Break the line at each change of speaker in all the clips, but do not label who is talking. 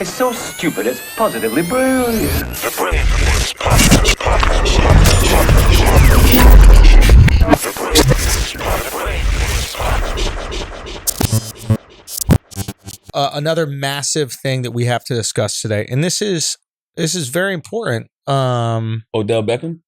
It's so stupid, it's positively brilliant.
The Brilliant Boys Podcast.
Another massive thing that we have to discuss today, and this is very important.
Odell Beckham?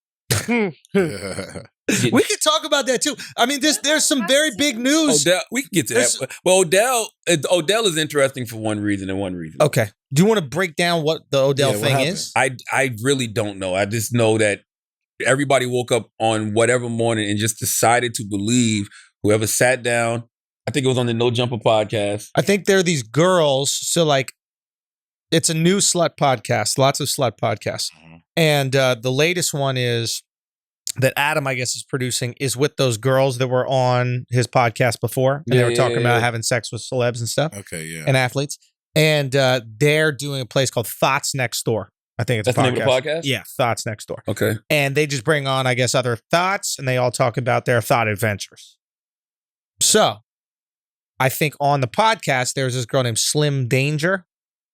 We could talk about that too. I mean, there's some very big news.
Odell, we can get to that. Well, Odell is interesting for one reason and one reason.
Okay. Do you want to break down what the Odell thing is?
I really don't know. I just know that everybody woke up on whatever morning and just decided to believe whoever sat down. I think it was on the No Jumper podcast.
I think there are these girls. So like, it's a new slut podcast, lots of slut podcasts. And the latest one is that Adam, I guess, is producing is with those girls that were on his podcast before. And they were talking about having sex with celebs and stuff.
Okay, yeah.
And athletes. And they're doing a place called Thoughts Next Door. I think it's
That's
a podcast.
the name of the podcast?
Yeah, Thoughts Next Door.
Okay.
And they just bring on, I guess, other thoughts, and they all talk about their thought adventures. So, I think on the podcast, there's this girl named Slim Danger,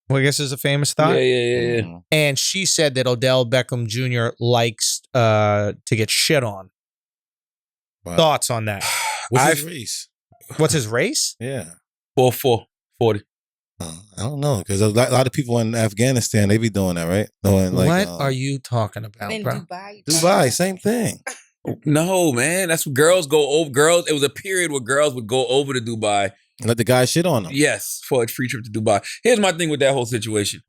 who I guess is a famous thought.
Yeah.
And she said that Odell Beckham Jr. likes to get shit on.
Wow.
Thoughts on that?
What's his race?
What's his race?
Yeah.
4'4", 40.
I don't know, because a lot of people in Afghanistan, they be doing that, right? Doing
What are you talking about,
In
bro?
Dubai, same thing.
No, man. That's what girls go over. Girls, it was a period where girls would go over to Dubai.
Let the guy shit on them.
Yes, for a free trip to Dubai. Here's my thing with that whole situation.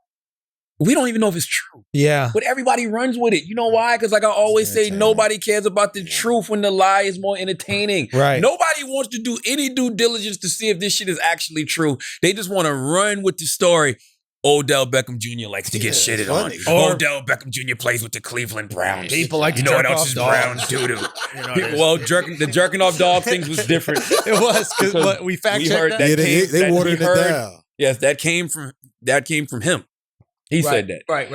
We don't even know if it's true.
Yeah.
But everybody runs with it. You know why? Because like I always say, nobody cares about the truth when the lie is more entertaining.
Right.
Nobody wants to do any due diligence to see if this shit is actually true. They just want to run with the story. Odell Beckham Jr. likes to get shitted on. Odell Beckham Jr. plays with the Cleveland Browns.
People like to
what
jerk
else
off
is
dogs.
Browns do? Well, the jerking off dog things was different.
It was because we fact checked that.
They watered it down.
Yes, that came from him. He said that.
Right.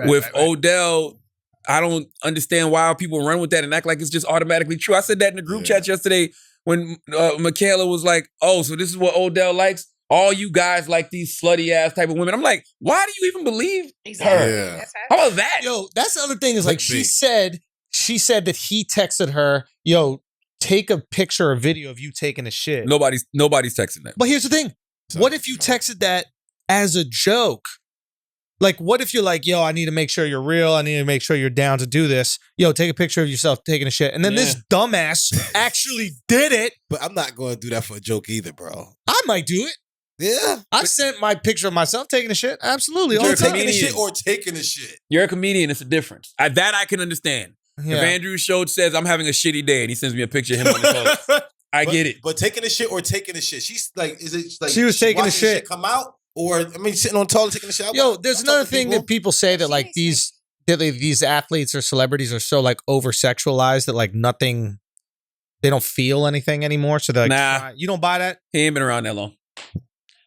With Odell, I don't understand why people run with that and act like it's just automatically true. I said that in the group chat yesterday when Michaela was like, "Oh, so this is what Odell likes? All you guys like these slutty ass type of women." I'm like, why do you even believe her?
Yeah.
How about that?
Yo, that's the other thing is like she said that he texted her, "Yo, take a picture or video of you taking a shit."
Nobody's texting that.
But here's the thing: what if you texted that as a joke? Like, what if you're like, "Yo, I need to make sure you're real. I need to make sure you're down to do this. Yo, take a picture of yourself taking a shit." And then this dumbass actually did it.
But I'm not going to do that for a joke either, bro.
I might do it.
Yeah.
I sent my picture of myself taking a shit. Absolutely.
You're
All the time.
Taking the shit or taking the shit.
You're a comedian. It's a difference. That I can understand.
Yeah.
If Andrew Schulz says, "I'm having a shitty day," and he sends me a picture of him on the post, I get it.
But taking the shit or taking the shit. She's like, is it like
She was taking the
watching
shit.
come out? Or, I mean, sitting on the toilet taking a shower?
Yo, there's another thing that people say that like these athletes or celebrities are so like over sexualized that like nothing, they don't feel anything anymore. So they're like,
Nah.
you don't buy that?
He ain't been around that long.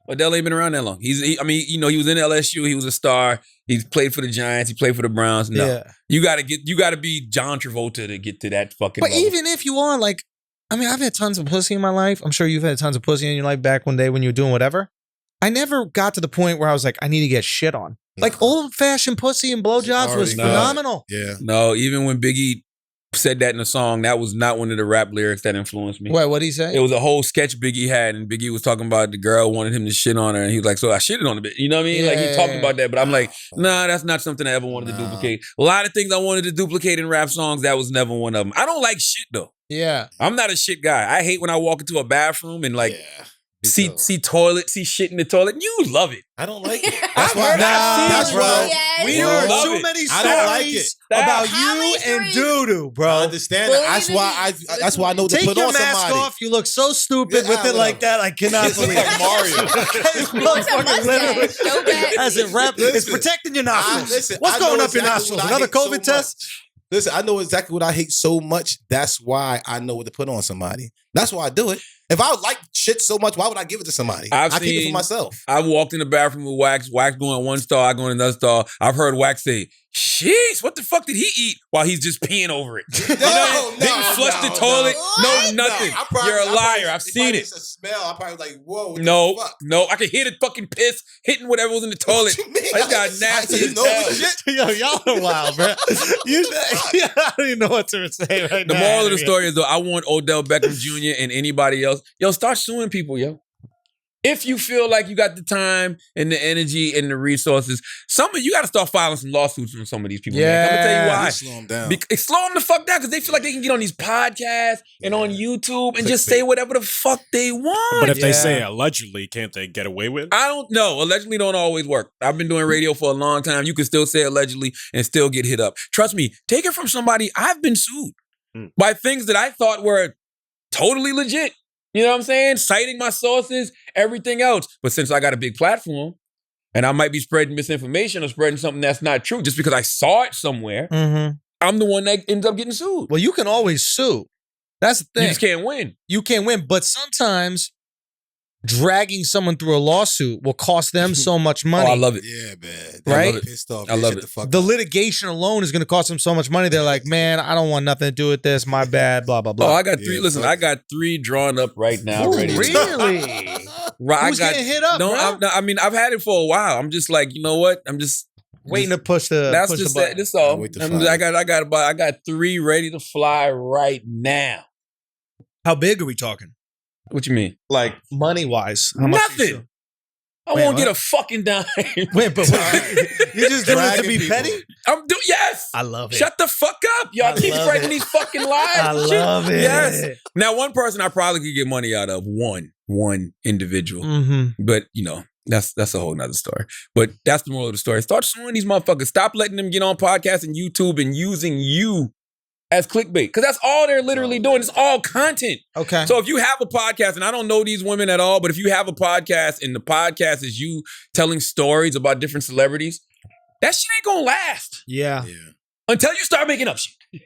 Odell ain't been around that long. He was in LSU. He was a star. He's played for the Giants. He played for the Browns. No,
Yeah.
you gotta be John Travolta to get to that fucking.
But
level.
even if you are like, I mean, I've had tons of pussy in my life. I'm sure you've had tons of pussy in your life back one day when you were doing whatever. I never got to the point where I was like, I need to get shit on. Like old-fashioned pussy and blowjobs was phenomenal.
Yeah.
No, even when Biggie said that in a song, that was not one of the rap lyrics that influenced me.
Wait, what'd he say?
It was a whole sketch Biggie had, and Biggie was talking about the girl wanted him to shit on her, and he was like, "So I shitted on a bit." You know what I mean? Like he talked about that, but I'm like, nah, that's not something I ever wanted to duplicate. A lot of things I wanted to duplicate in rap songs, that was never one of them. I don't like shit though.
Yeah.
I'm not a shit guy. I hate when I walk into a bathroom and like see shit in the toilet. You love it.
I don't like it. That's why.
That's
bro.
Yes.
We
You
heard
love
too
it.
many
I don't like
stories
it.
about
How
you
many
and
stories?
doo-doo, bro.
I understand that. That's why I know to
Take
put
your
on
mask
somebody.
off. You look so stupid
Yeah,
with it like that. I cannot
It's
believe
like
it.
Mario.
This
What's a
motherfucker literally
mustache? Show that.
as it rap, it's
Listen,
protecting your nostrils.
listen,
What's
I know
going up your
exactly
nostrils?
what I
Another
hate so
COVID test?
Listen, I know exactly what I hate so much. That's why I know what to put on somebody. That's why I do it. If I like shit so much, why would I give it to somebody? I keep it for myself.
I've walked in the bathroom with Wax going 1 star, I go in another star. I've heard Wax say, sheesh, what the fuck did he eat while he's just peeing over it? Didn't flush the toilet. Nothing. You're a liar. I've seen it.
It's a smell. I probably like, whoa.
No. I could hear the fucking piss hitting whatever was in the toilet. I got nasty.
Yo, y'all are wild, bro. I don't even know what to say right now.
The moral of the story is, though, I want Odell Beckham Jr. and anybody else. Yo, start suing people, yo. If you feel like you got the time and the energy and the resources, you got to start filing some lawsuits from some of these people. Man. I'm gonna tell you why.
Slow them down.
Slow them the fuck down because they feel like they can get on these podcasts and on YouTube and just say whatever the fuck they want.
But if they say allegedly, can't they get away with it?
I don't know. Allegedly don't always work. I've been doing radio for a long time. You can still say allegedly and still get hit up. Trust me, take it from somebody. I've been sued by things that I thought were totally legit. You know what I'm saying? Citing my sources, everything else. But since I got a big platform and I might be spreading misinformation or spreading something that's not true just because I saw it somewhere, I'm the one that ends up getting sued.
Well, you can always sue. That's the thing.
You just can't win.
You can't win. But sometimes dragging someone through a lawsuit will cost them so much money.
Oh, I love it.
Yeah, man.
Right?
I love it. Pissed off.
I love it.
The litigation alone is going to cost them so much money. They're like, man, I don't want nothing to do with this. My bad, blah, blah, blah.
Oh, I got three. Listen, I got 3 drawn up right now. Ready?
Really? Who's getting hit up, bro?
I mean, I've had it for a while. I'm just like, you know what? I'm just
waiting to push the
That's
push
just
the button.
That's all. I
I
got 3 ready to fly right now.
How big are we talking?
What you mean?
Like money-wise? How much
Nothing. I won't get a fucking dime.
Wait, but you're just doing it to be petty?
Yes.
I love it.
Shut the fuck up. Y'all keep spreading these fucking lies.
I love it.
Yes. Now, one person I probably could get money out of, one individual. But, you know, that's a whole nother story. But that's the moral of the story. Start suing these motherfuckers. Stop letting them get on podcasts and YouTube and using you as clickbait. Because that's all they're literally doing. It's all content.
Okay.
So if you have a podcast, and I don't know these women at all, but if you have a podcast and the podcast is you telling stories about different celebrities, that shit ain't gonna last.
Yeah.
Until you start making up shit.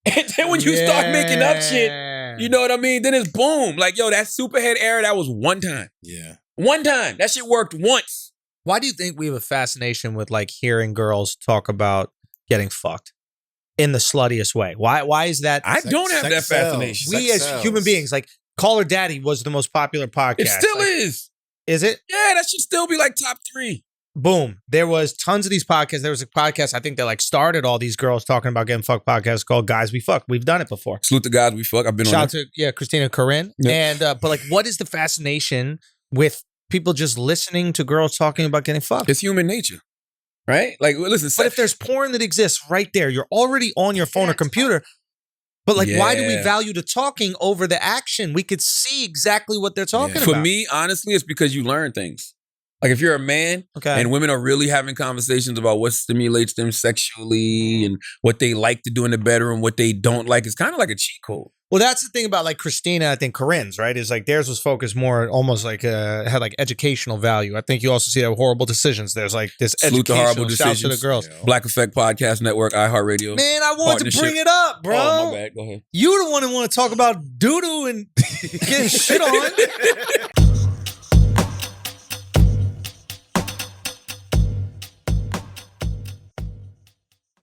And then when you start making up shit, you know what I mean? Then it's boom. Like, yo, that Superhead era, that was one time.
Yeah.
One time. That shit worked once.
Why do you think we have a fascination with like hearing girls talk about getting fucked in the sluttiest way? Why is that?
I don't have that fascination.
We as human beings, like Call Her Daddy was the most popular podcast.
It still is.
Is it?
Yeah, that should still be like top 3.
Boom. There was tons of these podcasts. There was a podcast, I think, that like started all these girls talking about getting fucked podcast called Guys We Fuck. We've done it before.
Salute the guys we fuck. I've been
Shout
on
out to Christina Corinne.
Yep.
And but like, what is the fascination with people just listening to girls talking about getting fucked?
It's human nature. Right? Like, listen.
But if there's porn that exists right there, you're already on your phone or computer. But like, why do we value the talking over the action? We could see exactly what they're talking about.
For me, honestly, it's because you learn things. Like if you're a man and women are really having conversations about what stimulates them sexually and what they like to do in the bedroom, what they don't like, it's kind of like a cheat code.
Well, that's the thing about like Christina, I think Corinne's, right? Is like theirs was focused more almost like had like educational value. I think you also see that with Horrible Decisions. There's like this
Salute to Horrible
educational shout
Decisions.
to the girls.
Black Effect Podcast Network, iHeartRadio.
Man, I wanted to bring it up, bro.
Oh, my bad. Go ahead.
You the one who want to talk about doo-doo and getting shit on.